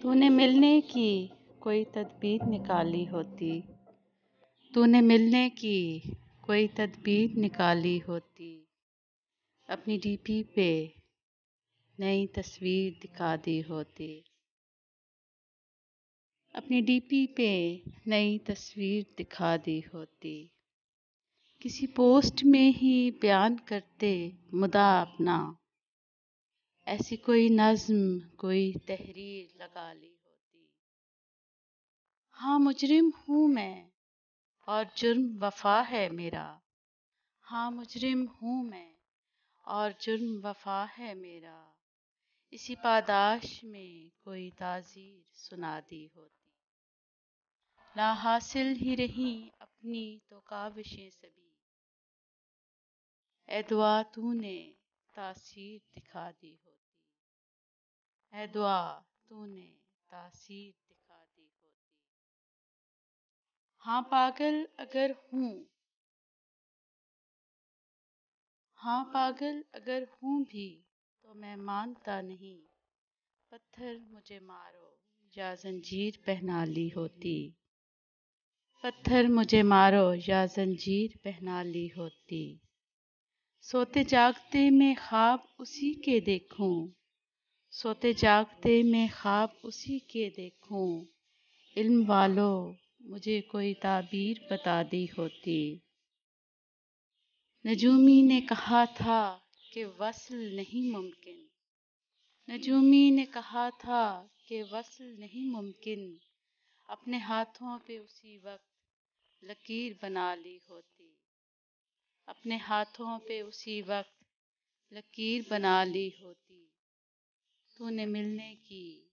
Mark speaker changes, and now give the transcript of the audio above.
Speaker 1: تو نے ملنے کی کوئی تدبیر نکالی ہوتی، تو نے ملنے کی کوئی تدبیر نکالی ہوتی، اپنی ڈی پی پہ نئی تصویر دکھا دی ہوتی، اپنی ڈی پی پہ نئی تصویر دکھا دی ہوتی، کسی پوسٹ میں ہی بیان کرتے مدعا اپنا، ایسی کوئی نظم کوئی تحریر لگا لی ہوتی۔ ہاں مجرم ہوں میں اور جرم وفا ہے میرا، ہاں مجرم ہوں میں اور جرم وفا ہے میرا، اسی پاداش میں کوئی تعزیر سنا دی ہوتی، لا حاصل ہی رہیں اپنی تو کاوشیں سبھی، اے دعا تو نے تاثیر دکھا دی ہوتی، اے دعا تو نے تاثیر دکھا دی ہوتی۔ ہاں پاگل اگر ہوں، ہاں پاگل اگر ہوں بھی تو میں مانتا نہیں، پتھر مجھے مارو یا زنجیر پہنا لی ہوتی، پتھر مجھے مارو یا زنجیر پہنا لی ہوتی، سوتے جاگتے میں خواب اسی کے دیکھوں، سوتے جاگتے میں خواب اسی کے دیکھوں، علم والوں مجھے کوئی تعبیر بتا دی ہوتی، نجومی نے کہا تھا کہ وصل نہیں ممکن، نجومی نے کہا تھا کہ وصل نہیں ممکن، اپنے ہاتھوں پہ اسی وقت لکیر بنا لی ہوتی، اپنے ہاتھوں پہ اسی وقت لکیر بنا لی ہوتی، تو نے ملنے کی